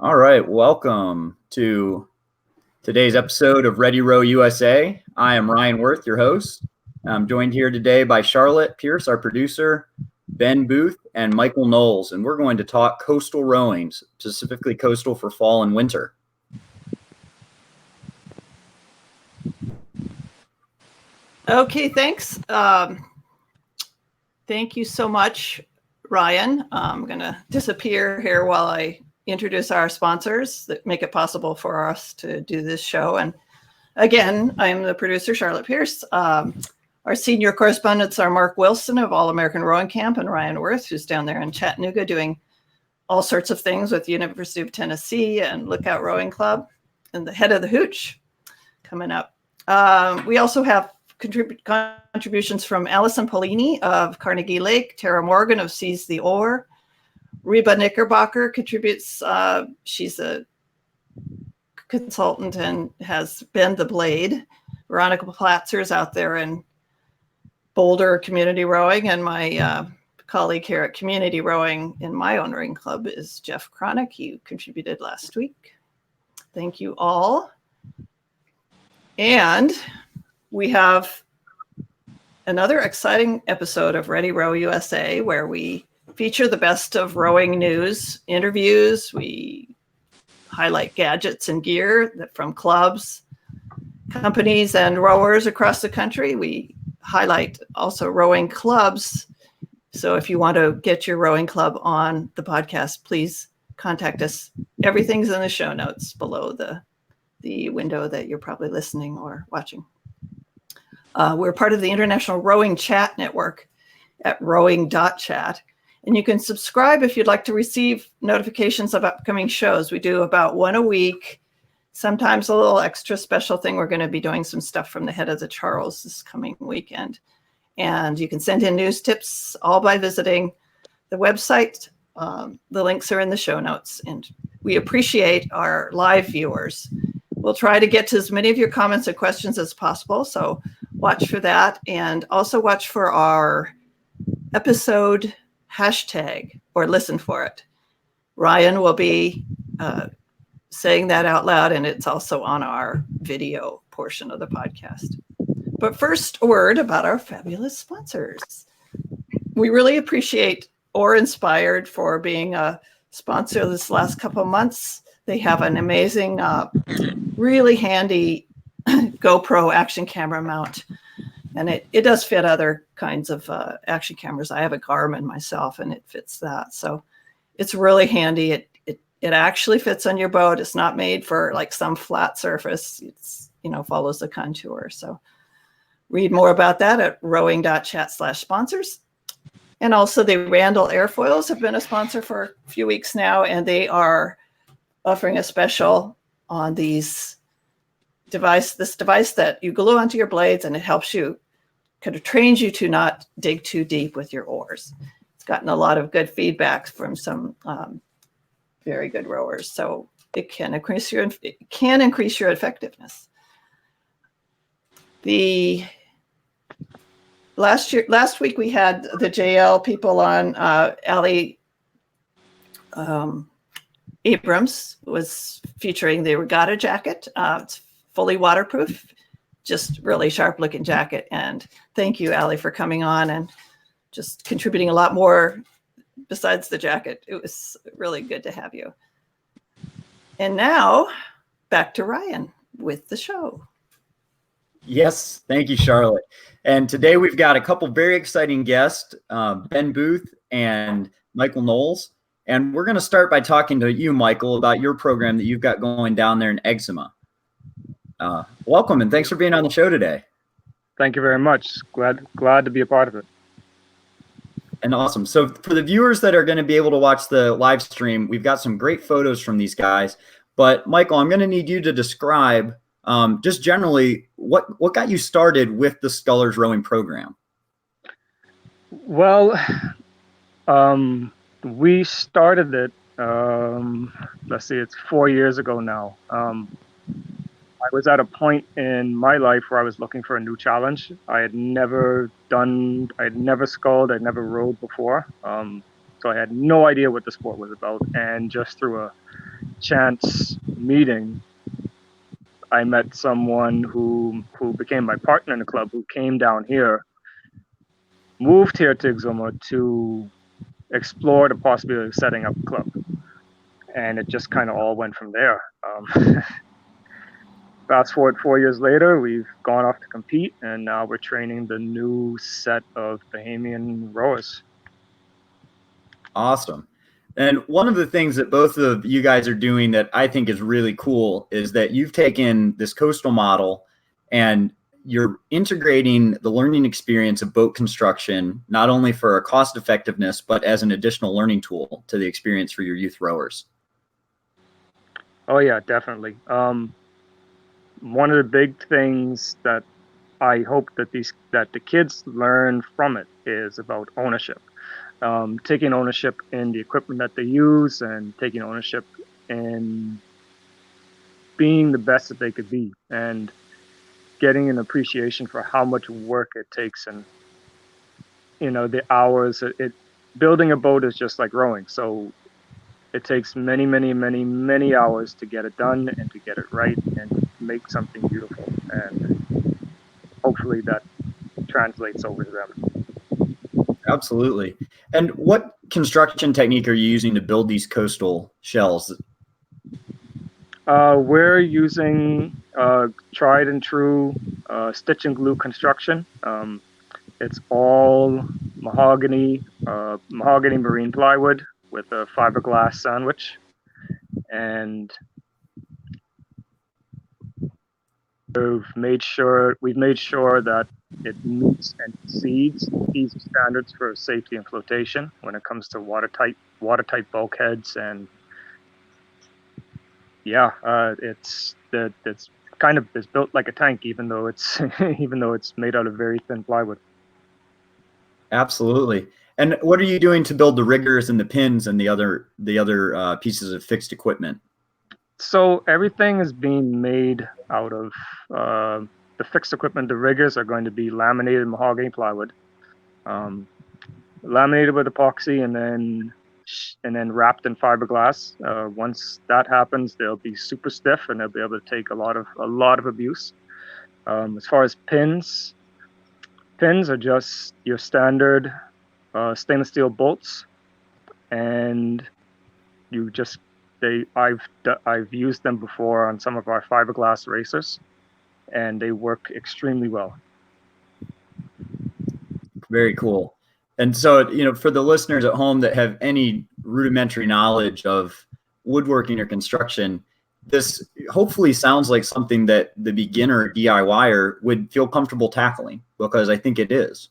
All right, welcome to today's episode of Ready Row USA. I am Ryan Worth, your host. I'm joined here today by Charlotte Pierce, our producer, Ben Booth, and Michael Knowles, and we're going to talk coastal rowing, specifically coastal for fall and winter. Okay, thanks. Thank you so much, Ryan. I'm going to disappear here while I introduce our sponsors that make it possible for us to do this show. And again, I'm the producer, Charlotte Pierce. Our senior correspondents are Mark Wilson of All American Rowing Camp and Ryan Worth, who's down there in Chattanooga doing all sorts of things with the University of Tennessee and Lookout Rowing Club, and the head of the Hooch coming up. We also have contributions from Allison Polini of Carnegie Lake, Tara Morgan of Seize the Oar, Reba Knickerbocker contributes. She's a consultant and has been the blade. Veronica Platzer's out there in Boulder Community Rowing, and my colleague here at Community Rowing in my own rowing club is Jeff Cronick. He contributed last week. Thank you all. And we have another exciting episode of Ready Row USA where we feature the best of rowing news, interviews. We highlight gadgets and gear from clubs, companies, and rowers across the country. We highlight also rowing clubs. So if you want to get your rowing club on the podcast, please contact us. Everything's in the show notes below the window that you're probably listening or watching. We're part of the International Rowing Chat Network at rowing.chat. And you can subscribe if you'd like to receive notifications of upcoming shows. We do about one a week, sometimes a little extra special thing. We're going to be doing some stuff from the Head of the Charles this coming weekend. And you can send in news tips all by visiting the website. The links are in the show notes. And we appreciate our live viewers. We'll try to get to as many of your comments and questions as possible. So watch for that. And also watch for our episode hashtag or listen for it. Ryan will be saying that out loud, and it's also on our video portion of the podcast. But first, a word about our fabulous sponsors. We really appreciate Oar Inspired for being a sponsor this last couple of months. They have an amazing, really handy GoPro action camera mount. And it does fit other kinds of action cameras. I have a Garmin myself, and it fits that. So it's really handy. It actually fits on your boat. It's not made for like some flat surface. It's, follows the contour. So read more about that at rowing.chat/sponsors. And also the Randall Airfoils have been a sponsor for a few weeks now, and they are offering a special on this device that you glue onto your blades, and it helps you, kind of trains you to not dig too deep with your oars. It's gotten a lot of good feedback from some very good rowers, so it can increase your effectiveness. Last week we had the JL people on. Allie Abrams was featuring the regatta jacket. It's fully waterproof, just really sharp looking jacket. And thank you, Allie, for coming on and just contributing a lot more besides the jacket. It was really good to have you. And now back to Ryan with the show. Yes, thank you, Charlotte. And today we've got a couple very exciting guests, Ben Booth and Michael Knowles. And we're going to start by talking to you, Michael, about your program that you've got going down there in Eczema. Welcome, and thanks for being on the show today. Thank you very much. Glad to be a part of it. And awesome. So for the viewers that are going to be able to watch the live stream, we've got some great photos from these guys. But Michael, I'm going to need you to describe just generally what got you started with the Scullers Rowing program. Well, we started it, let's see, it's 4 years ago now. I was at a point in my life where I was looking for a new challenge. I had never sculled, I'd never rowed before. So I had no idea what the sport was about. And just through a chance meeting, I met someone who became my partner in the club, who came down here, moved here to Exuma to explore the possibility of setting up a club. And it just kind of all went from there. Fast forward 4 years later, we've gone off to compete, and now we're training the new set of Bahamian rowers. Awesome. And one of the things that both of you guys are doing that I think is really cool is that you've taken this coastal model and you're integrating the learning experience of boat construction, not only for a cost effectiveness, but as an additional learning tool to the experience for your youth rowers. Oh yeah, definitely. One of the big things that I hope that the kids learn from it is about ownership. Taking ownership in the equipment that they use, and taking ownership in being the best that they could be, and getting an appreciation for how much work it takes, and the hours. Building a boat is just like rowing, so it takes many, many, many, many hours to get it done and to get it right and make something beautiful. And hopefully that translates over to them. Absolutely. And what construction technique are you using to build these coastal shells? We're using tried and true stitch and glue construction. It's all mahogany marine plywood with a fiberglass sandwich, and we've made sure that it meets and exceeds these standards for safety and flotation when it comes to watertight bulkheads. And yeah, it's built like a tank, even though it's made out of very thin plywood. Absolutely. And what are you doing to build the riggers and the pins and the other pieces of fixed equipment? So everything is being made out of the fixed equipment. The riggers are going to be laminated mahogany plywood, laminated with epoxy, and then wrapped in fiberglass. Once that happens, they'll be super stiff and they'll be able to take a lot of abuse. As far as pins are just your standard stainless steel bolts, and I've used them before on some of our fiberglass racers, and they work extremely well. Very cool. And so, for the listeners at home that have any rudimentary knowledge of woodworking or construction, this hopefully sounds like something that the beginner DIYer would feel comfortable tackling, because I think it is.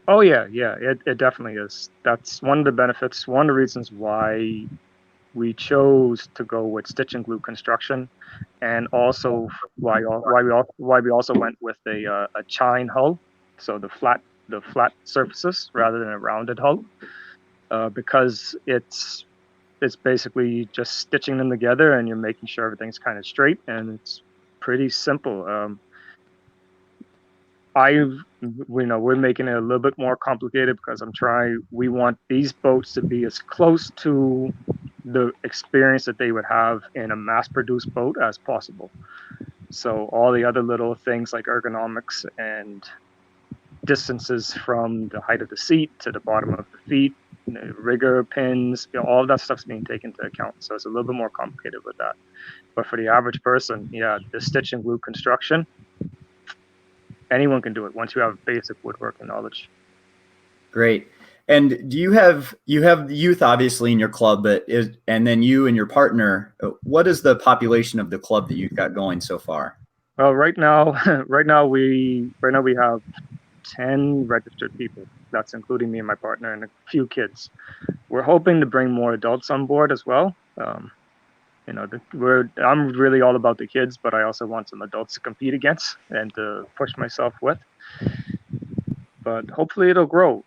Oh yeah, it definitely is. That's one of the benefits, one of the reasons why we chose to go with stitch and glue construction, and also why we also went with a chine hull, so the flat surfaces rather than a rounded hull, because it's basically just stitching them together and you're making sure everything's kind of straight, and it's pretty simple. We're making it a little bit more complicated because we want these boats to be as close to the experience that they would have in a mass-produced boat as possible. So all the other little things like ergonomics and distances from the height of the seat to the bottom of the feet, rigger, pins, all of that stuff's being taken into account. So it's a little bit more complicated with that. But for the average person, yeah, the stitch and glue construction, anyone can do it once you have basic woodworking knowledge. Great. And do you have youth obviously in your club, and then you and your partner, what is the population of the club that you've got going so far? Well, right now we have 10 registered people. That's including me and my partner and a few kids. We're hoping to bring more adults on board as well. I'm really all about the kids, but I also want some adults to compete against and to push myself with. But hopefully it'll grow.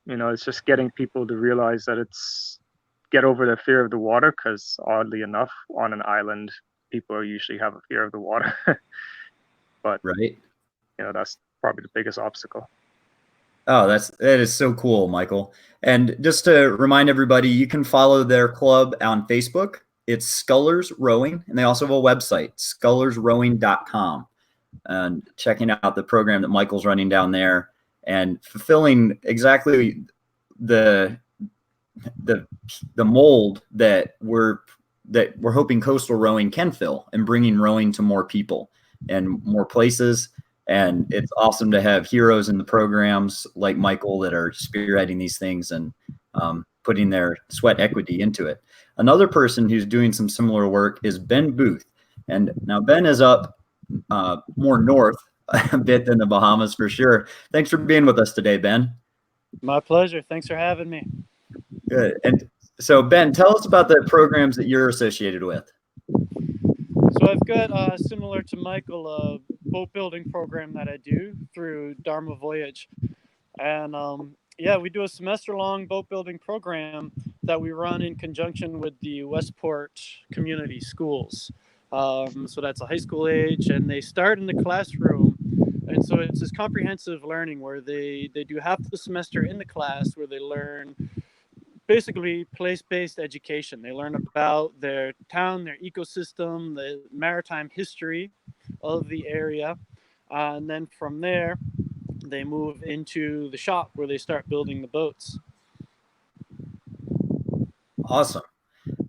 It's just getting people to realize that get over their fear of the water, because oddly enough, on an island, people usually have a fear of the water. But right, that's probably the biggest obstacle. Oh, that is so cool, Michael. And just to remind everybody, you can follow their club on Facebook. It's Scullers Rowing, and they also have a website, scullersrowing.com. And checking out the program that Michael's running down there and fulfilling exactly the the mold that we're hoping coastal rowing can fill, and bringing rowing to more people and more places. And it's awesome to have heroes in the programs like Michael that are spearheading these things and putting their sweat equity into it. Another person who's doing some similar work is Ben Booth. And now Ben is up more north a bit than the Bahamas for sure. Thanks for being with us today, Ben. My pleasure. Thanks for having me. Good. And so, Ben, tell us about the programs that you're associated with. So I've got, similar to Michael, a boat building program that I do through Dharma Voyage. And yeah, we do a semester-long boat building program that we run in conjunction with the Westport Community Schools. So that's a high school age, and they start in the classroom. And so it's this comprehensive learning where they do half the semester in the class, where they learn basically place-based education. They learn about their town, their ecosystem, the maritime history of the area. And then from there, they move into the shop where they start building the boats. Awesome.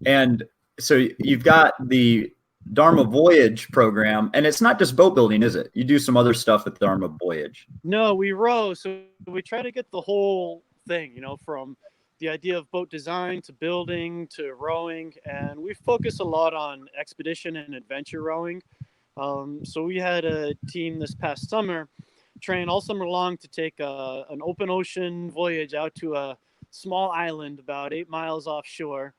And so you've got the Dharma Voyage program, and it's not just boat building, is it? You do some other stuff with Dharma Voyage. No, we row. So we try to get the whole thing, from the idea of boat design to building to rowing. And we focus a lot on expedition and adventure rowing. So we had a team this past summer train all summer long to take an open ocean voyage out to a small island about 8 miles offshore.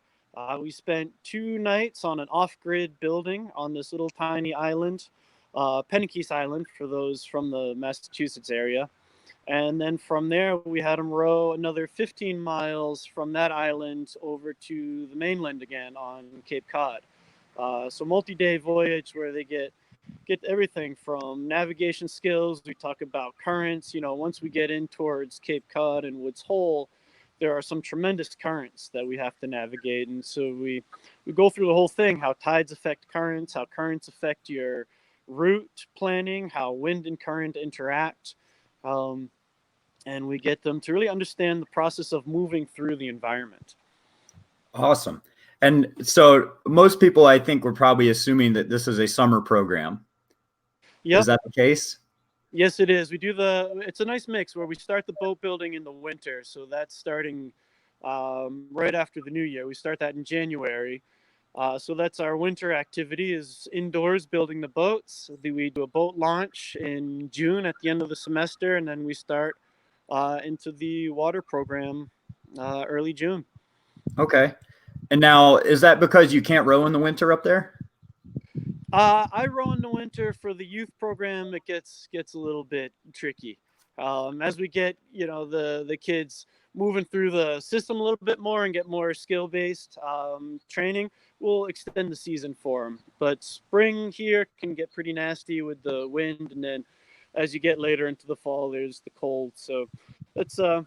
We spent 2 nights on an off-grid building on this little tiny island, Pennakees Island, for those from the Massachusetts area. And then from there, we had them row another 15 miles from that island over to the mainland again on Cape Cod. So multi-day voyage where they get everything from navigation skills. We talk about currents. Once we get in towards Cape Cod and Woods Hole, there are some tremendous currents that we have to navigate. And so we go through the whole thing, how tides affect currents, how currents affect your route planning, how wind and current interact. And we get them to really understand the process of moving through the environment. Awesome. And so most people, I think, were probably assuming that this is a summer program. Yep. Is that the case? Yes, it is. It's a nice mix where we start the boat building in the winter. So that's starting right after the new year. We start that in January. So that's our winter activity, is indoors building the boats. We do a boat launch in June at the end of the semester, and then we start into the water program early June. Okay. And now, is that because you can't row in the winter up there? I row in the winter. For the youth program, it gets a little bit tricky. As we get, the kids moving through the system a little bit more and get more skill-based training, we'll extend the season for them. But spring here can get pretty nasty with the wind, and then as you get later into the fall, there's the cold. So it's a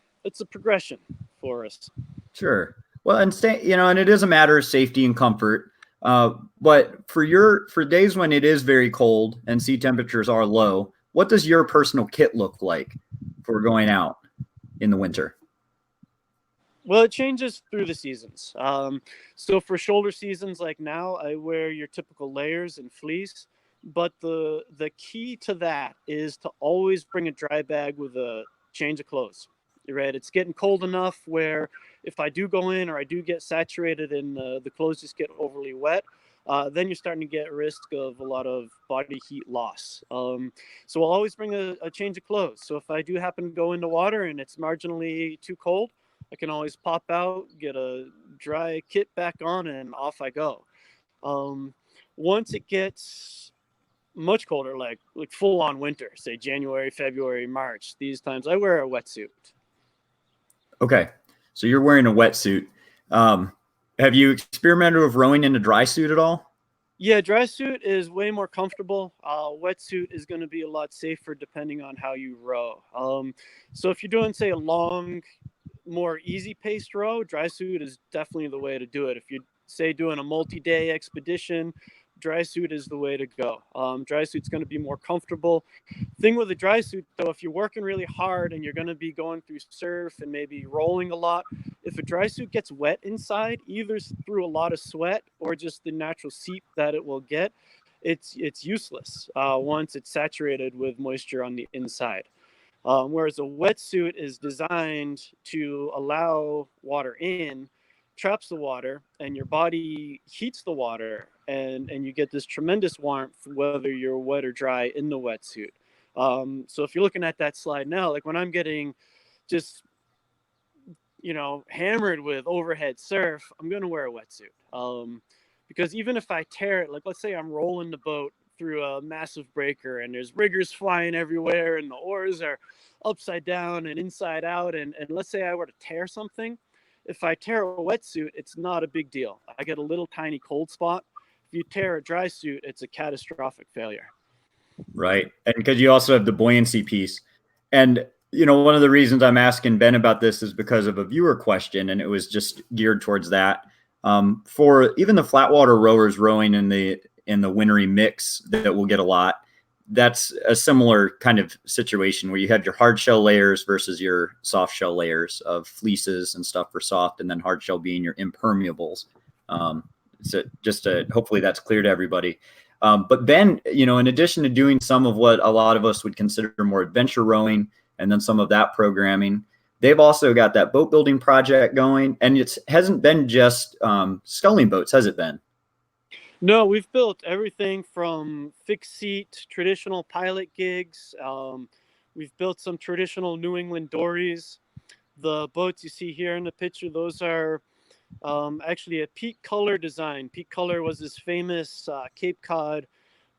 progression for us. Sure. Well, and and it is a matter of safety and comfort. But for days when it is very cold and sea temperatures are low, what does your personal kit look like for going out in the winter? Well, it changes through the seasons. So for shoulder seasons like now, I wear your typical layers and fleece. But the key to that is to always bring a dry bag with a change of clothes. Right? It's getting cold enough where if I do go in or I do get saturated and the clothes just get overly wet, then you're starting to get risk of a lot of body heat loss. So I'll always bring a change of clothes. So if I do happen to go into water and it's marginally too cold, I can always pop out, get a dry kit back on, and off I go. Once it gets much colder, like full on winter, say January, February, March, these times I wear a wetsuit. Okay. So you're wearing a wetsuit. Have you experimented with rowing in a dry suit at all? Yeah, dry suit is way more comfortable. Wetsuit is going to be a lot safer depending on how you row. So if you're doing, say, a long, more easy-paced row, dry suit is definitely the way to do it. If you're, say, doing a multi-day expedition, dry suit is the way to go. Dry suit's going to be more comfortable. Thing with a dry suit, though, if you're working really hard and you're going to be going through surf and maybe rolling a lot, if a dry suit gets wet inside, either through a lot of sweat or just the natural seep that it will get, it's useless once it's saturated with moisture on the inside. Whereas a wetsuit is designed to allow water in, traps the water, and your body heats the water, and you get this tremendous warmth whether you're wet or dry in the wetsuit. So if you're looking at that slide now, like when I'm getting just hammered with overhead surf, I'm going to wear a wetsuit. Because even if I tear it, like let's say I'm rolling the boat through a massive breaker and there's riggers flying everywhere and the oars are upside down and inside out. And let's say I were to tear something. If I tear a wetsuit, it's not a big deal. I get a little tiny cold spot. If you tear a dry suit, it's a catastrophic failure. Right. And because you also have the buoyancy piece. And one of the reasons I'm asking Ben about this is because of a viewer question, and it was just geared towards that. For even the flatwater rowers rowing in the wintry mix that we'll get a lot, that's a similar kind of situation where you have your hard shell layers versus your soft shell layers of fleeces and stuff for soft, and then hard shell being your impermeables. So just hopefully that's clear to everybody. But Ben, in addition to doing some of what a lot of us would consider more adventure rowing, and then some of that programming, they've also got that boat building project going. And it hasn't been just sculling boats, has it, Ben? No, we've built everything from fixed seat, traditional pilot gigs. We've built some traditional New England dories. The boats you see here in the picture, those are actually a Pete Culler design. Pete Culler was this famous Cape Cod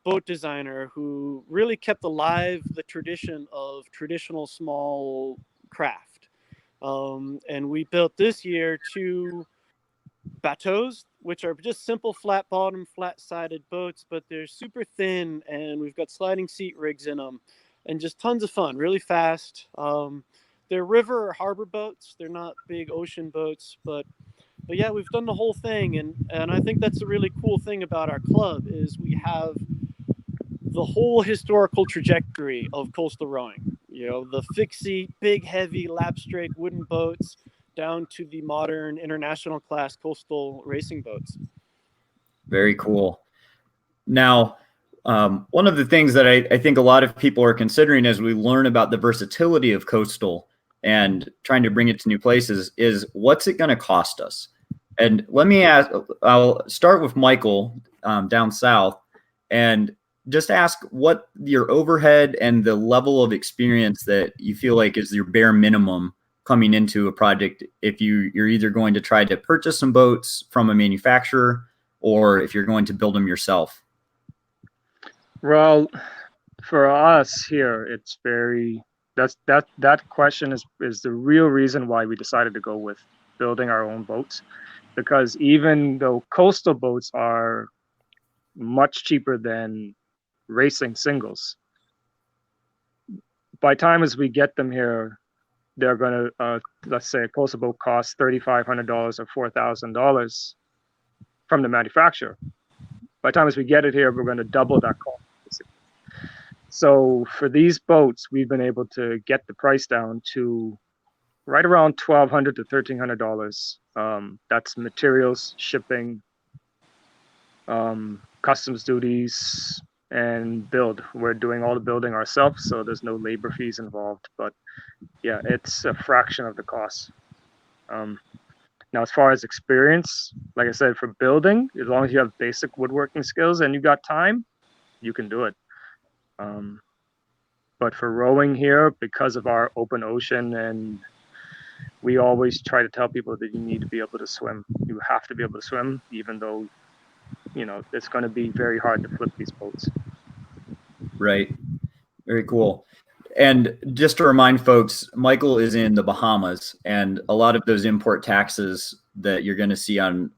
boat designer who really kept alive the tradition of traditional small craft. And we built this year 2 bateaus, which are just simple flat bottom, flat sided boats, but they're super thin and we've got sliding seat rigs in them and just tons of fun, really fast. They're river or harbor boats. They're not big ocean boats, but yeah, we've done the whole thing. And I think that's a really cool thing about our club is we have the whole historical trajectory of coastal rowing, the fixed seat, big, heavy, lap strake wooden boats down to the modern international class coastal racing boats. Very cool. Now, one of the things that I think a lot of people are considering as we learn about the versatility of coastal and trying to bring it to new places is what's it going to cost us? And let me ask, I'll start with Michael down south and just ask what your overhead and the level of experience that you feel like is your bare minimum coming into a project if you're either going to try to purchase some boats from a manufacturer or if you're going to build them yourself. Well, for us here, it's that question is the real reason why we decided to go with building our own boats, because even though coastal boats are much cheaper than racing singles, by time as we get them here, they're going to, let's say a coastal boat costs $3,500 or $4,000 from the manufacturer. By the time as we get it here, we're going to double that cost. So for these boats, we've been able to get the price down to right around $1,200 to $1,300. That's materials, shipping, customs duties, and build. We're doing all the building ourselves, so there's no labor fees involved. But yeah, it's a fraction of the cost. Now, as far as experience, like I said, for building, as long as you have basic woodworking skills and you got time, you can do it. But for rowing here, because of our open ocean, and we always try to tell people that you need to be able to swim. You have to be able to swim, even though, it's going to be very hard to flip these boats. Right. Very cool. And just to remind folks, Michael is in the Bahamas, and a lot of those import taxes that you're going to see on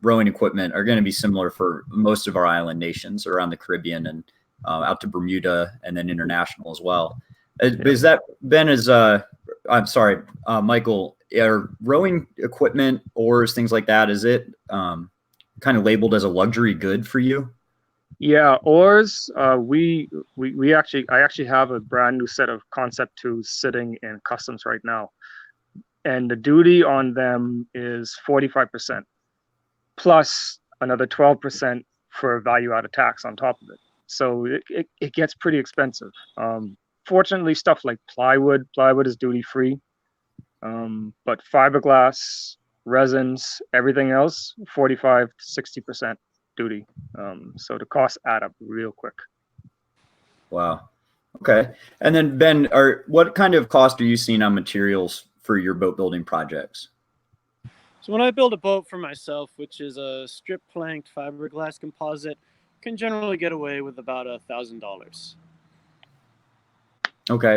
rowing equipment are going to be similar for most of our island nations around the Caribbean and out to Bermuda and then international as well. Is that Ben? I'm sorry, Michael. Are rowing equipment, oars, things like that? Is it kind of labeled as a luxury good for you? Yeah, oars. I actually have a brand new set of Concept 2s sitting in customs right now, and the duty on them is 45% plus another 12% for value-added tax on top of it. So it gets pretty expensive. Fortunately, stuff like plywood is duty-free, but fiberglass, resins, everything else, 45 to 60% duty. So the costs add up real quick. Wow. Okay. And then Ben, what kind of cost are you seeing on materials for your boat building projects? So when I build a boat for myself, which is a strip planked fiberglass composite, can generally get away with about $1,000. Okay.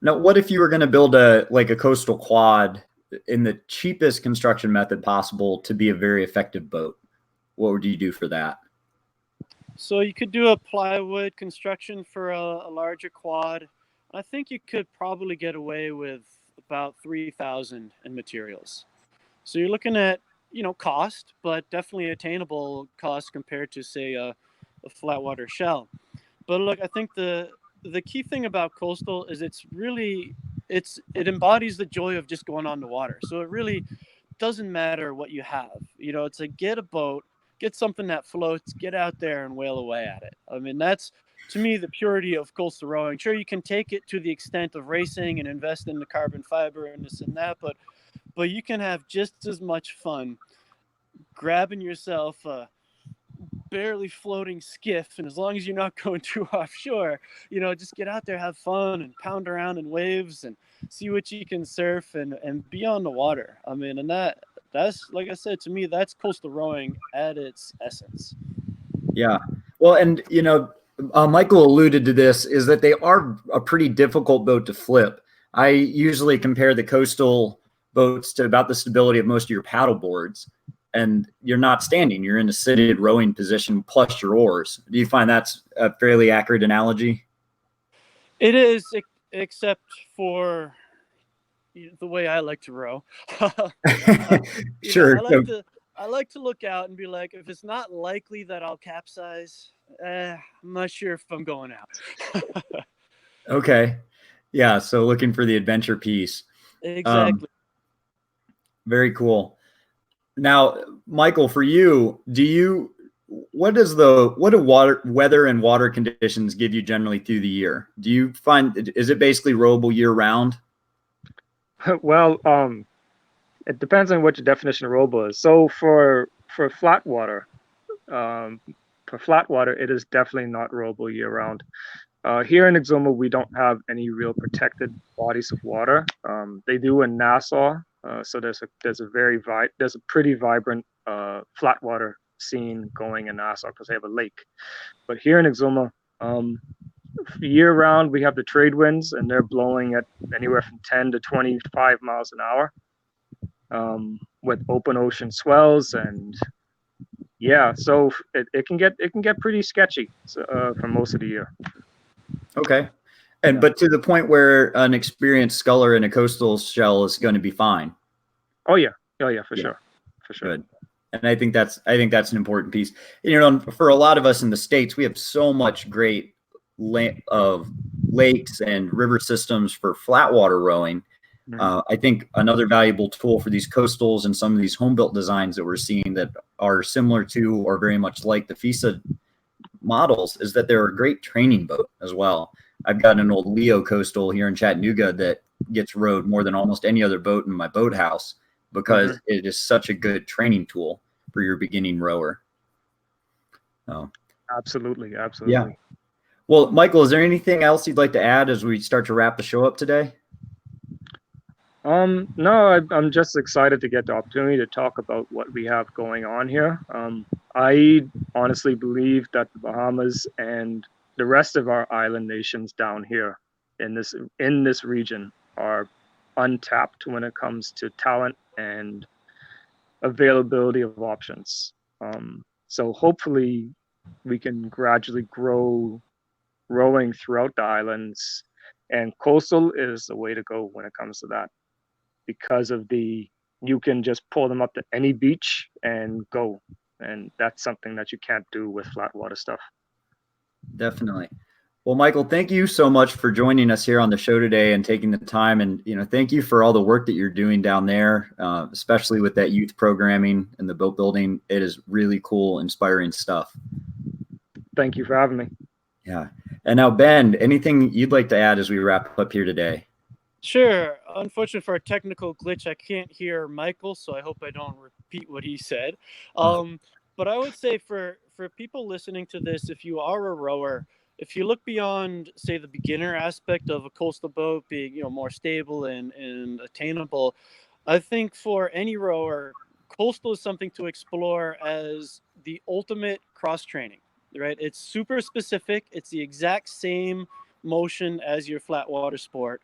Now, what if you were going to build a coastal quad in the cheapest construction method possible to be a very effective boat? What would you do for that? So you could do a plywood construction for a larger quad. I think you could probably get away with about 3,000 in materials. So you're looking at, cost, but definitely attainable cost compared to, say, a flat water shell. But look, I think the key thing about coastal is it embodies the joy of just going on the water. So it really doesn't matter what you have. It's like, get a boat, get something that floats, get out there and whale away at it. I mean, that's, to me, the purity of coastal rowing. Sure, you can take it to the extent of racing and invest in the carbon fiber and this and that, but you can have just as much fun grabbing yourself a barely floating skiff, and as long as you're not going too offshore, just get out there, have fun, and pound around in waves and see what you can surf and be on the water. I mean, and that's, like I said, to me, that's coastal rowing at its essence. Yeah. Well, and Michael alluded to this, is that they are a pretty difficult boat to flip. I usually compare the coastal boats to about the stability of most of your paddle boards, and you're not standing, you're in a seated rowing position plus your oars. Do you find that's a fairly accurate analogy? It is, except for the way I like to row. Sure. I like to look out and be like, if it's not likely that I'll capsize, I'm not sure if I'm going out. Okay. Yeah. So looking for the adventure piece. Exactly. Very cool. Now, Michael, for you, what do weather and water conditions give you generally through the year? Do you find, is it basically rowable year round? Well, it depends on what your definition of rowable is. So for flat water, it is definitely not rowable year round. Here in Exuma, we don't have any real protected bodies of water. They do in Nassau, so there's a pretty vibrant flat water scene going in Nassau because they have a lake. But here in Exuma, year round we have the trade winds, and they're blowing at anywhere from 10 to 25 miles an hour, with open ocean swells, and yeah, so it can get pretty sketchy for most of the year. Okay. But to the point where an experienced sculler in a coastal shell is going to be fine. Oh yeah, for sure. Good. And I think that's an important piece. For a lot of us in the States, we have so much great of lakes and river systems for flat water rowing. I think another valuable tool for these coastals and some of these home built designs that we're seeing that are similar to or very much like the FISA models is that they're a great training boat as well. I've got an old Leo coastal here in Chattanooga that gets rowed more than almost any other boat in my boathouse because it is such a good training tool for your beginning rower. Oh, absolutely. Yeah. Well, Michael, is there anything else you'd like to add as we start to wrap the show up today? No, I'm just excited to get the opportunity to talk about what we have going on here. I honestly believe that the Bahamas and the rest of our island nations down here in this region are untapped when it comes to talent and availability of options. So hopefully we can gradually grow rowing throughout the islands, and coastal is the way to go when it comes to that, because of you can just pull them up to any beach and go, and that's something that you can't do with flat water stuff. Definitely. Well, Michael, thank you so much for joining us here on the show today and taking the time. And, thank you for all the work that you're doing down there, especially with that youth programming and the boat building. It is really cool, inspiring stuff. Thank you for having me. Yeah. And now, Ben, anything you'd like to add as we wrap up here today? Sure. Unfortunately for a technical glitch, I can't hear Michael, so I hope I don't repeat what he said. But I would say for people listening to this, if you are a rower, if you look beyond, say, the beginner aspect of a coastal boat being, more stable and attainable, I think for any rower, coastal is something to explore as the ultimate cross training, right? It's super specific. It's the exact same motion as your flat water sport,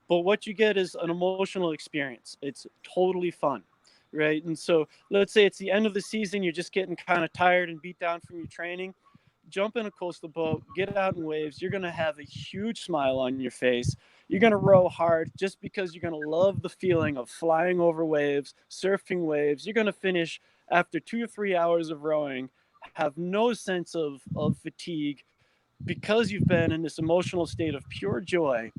but what you get is an emotional experience. It's totally fun, right? And so let's say it's the end of the season, you're just getting kind of tired and beat down from your training. Jump in a coastal boat, get out in waves. You're going to have a huge smile on your face. You're going to row hard just because you're going to love the feeling of flying over waves, surfing waves. You're going to finish after 2 or 3 hours of rowing, have no sense of fatigue because you've been in this emotional state of pure joy.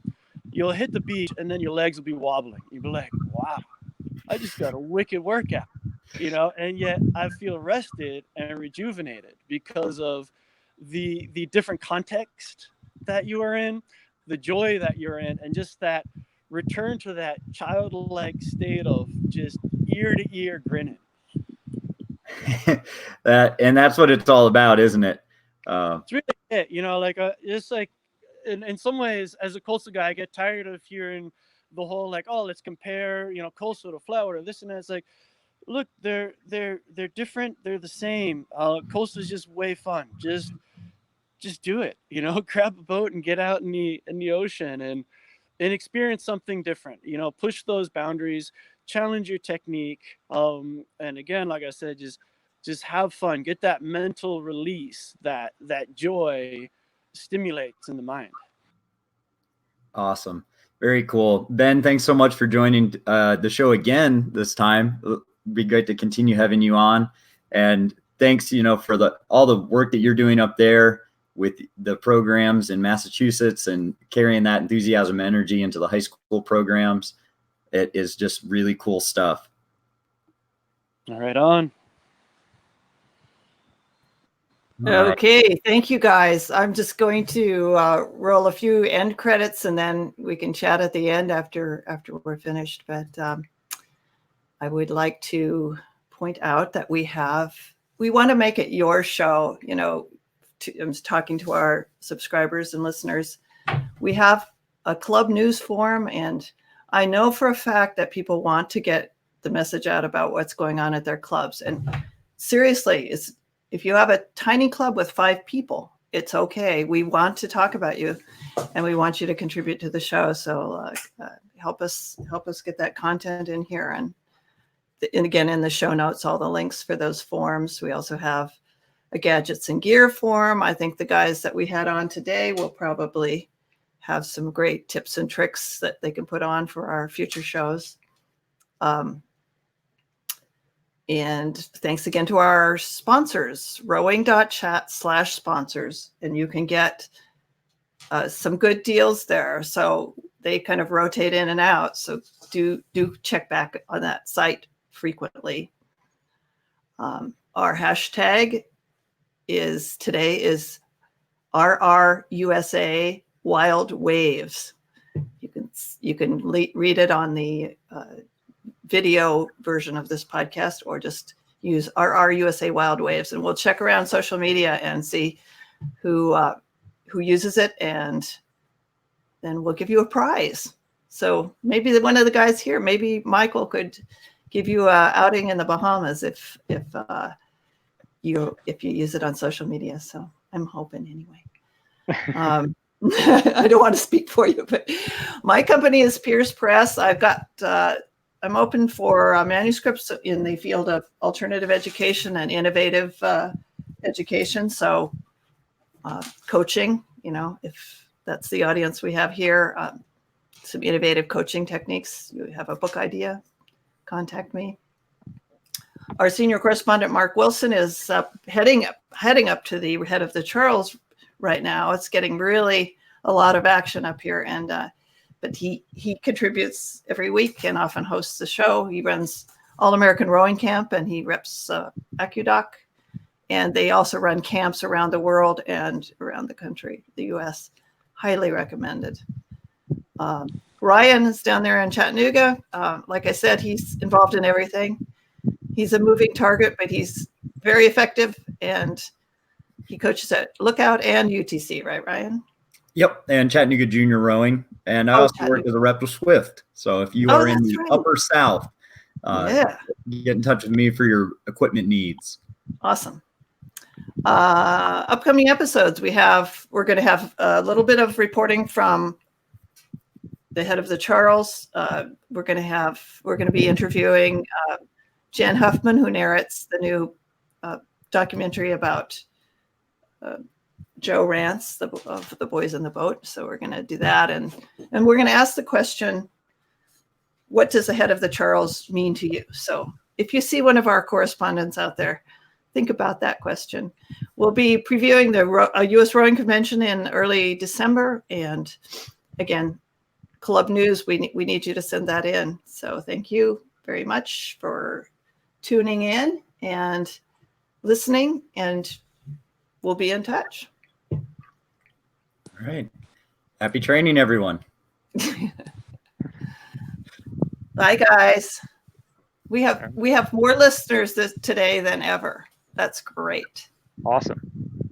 You'll hit the beach and then your legs will be wobbling. You'll be like, wow, I just got a wicked workout, and yet I feel rested and rejuvenated because of the different context that you are in, the joy that you're in, and just that return to that childlike state of just ear to ear grinning. That's what it's all about, isn't it? It's really it, just like in some ways, as a coastal guy, I get tired of hearing the whole let's compare, coastal to flat water, this and that. It's like, look, they're different, they're the same. Coastal is just way fun. Just do it, grab a boat and get out in the ocean and experience something different, push those boundaries, challenge your technique. And again, like I said, just have fun, get that mental release, that joy stimulates in the mind. Awesome. Very cool. Ben, thanks so much for joining the show again this time. It'll be great to continue having you on. And thanks, for all the work that you're doing up there with the programs in Massachusetts and carrying that enthusiasm and energy into the high school programs. It is just really cool stuff. All right, on. Okay, thank you guys. I'm just going to roll a few end credits and then we can chat at the end after we're finished. But I would like to point out that we want to make it your show. I'm talking to our subscribers and listeners. We have a club news forum, and I know for a fact that people want to get the message out about what's going on at their clubs. And seriously, if you have a tiny club with 5 people, it's okay. We want to talk about you, and we want you to contribute to the show. So help us get that content in here. And again, in the show notes, all the links for those forums. We also have a gadgets and gear forum. I think the guys that we had on today will probably have some great tips and tricks that they can put on for our future shows. And thanks again to our sponsors, rowing.chat/sponsors. And you can get some good deals there. So they kind of rotate in and out. So do check back on that site frequently. Our hashtag today is RRUSA Wild Waves. You can read it on the video version of this podcast, or just use RRUSA Wild Waves, and we'll check around social media and see who uses it, and then we'll give you a prize. So maybe one of the guys here, maybe Michael, could give you a outing in the Bahamas if you use it on social media. So I'm hoping anyway. I don't want to speak for you, but my company is Pierce Press. I've got I'm open for manuscripts in the field of alternative education and innovative education. So coaching, if that's the audience we have here, some innovative coaching techniques. You have a book idea, contact me. Our senior correspondent, Mark Wilson, is heading up to the head of the Charles right now. It's getting really a lot of action up here, and but he contributes every week and often hosts the show. He runs All American Rowing Camp, and he reps AccuDoc, and they also run camps around the world and around the country, the U.S. Highly recommended. Ryan is down there in Chattanooga. Like I said, he's involved in everything. He's a moving target, but he's very effective, and he coaches at Lookout and UTC, right, Ryan? Yep, and Chattanooga Junior Rowing, and I also work as a rep with Swift. So if you are in the Upper South, get in touch with me for your equipment needs. Awesome. Upcoming episodes, we're going to have a little bit of reporting from the head of the Charles. We're going to be interviewing Jen Huffman, who narrates the new documentary about Joe Rance, of the Boys in the Boat. So we're going to do that, and we're going to ask the question, what does the head of the Charles mean to you? So if you see one of our correspondents out there, think about that question. We'll be previewing the U.S. Rowing Convention in early December, and again, club news, we need you to send that in. So thank you very much for tuning in and listening, and we'll be in touch. All right. Happy training, everyone. Bye, guys. We have more listeners today than ever. That's great. Awesome.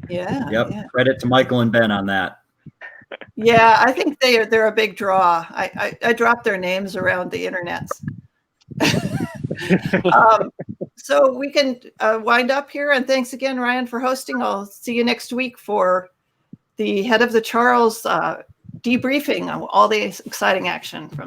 Yeah. Yep. Yeah. Credit to Michael and Ben on that. Yeah, I think they're a big draw. I dropped their names around the internet. So we can wind up here, and thanks again, Ryan, for hosting. I'll see you next week for the head of the Charles debriefing on all the exciting action from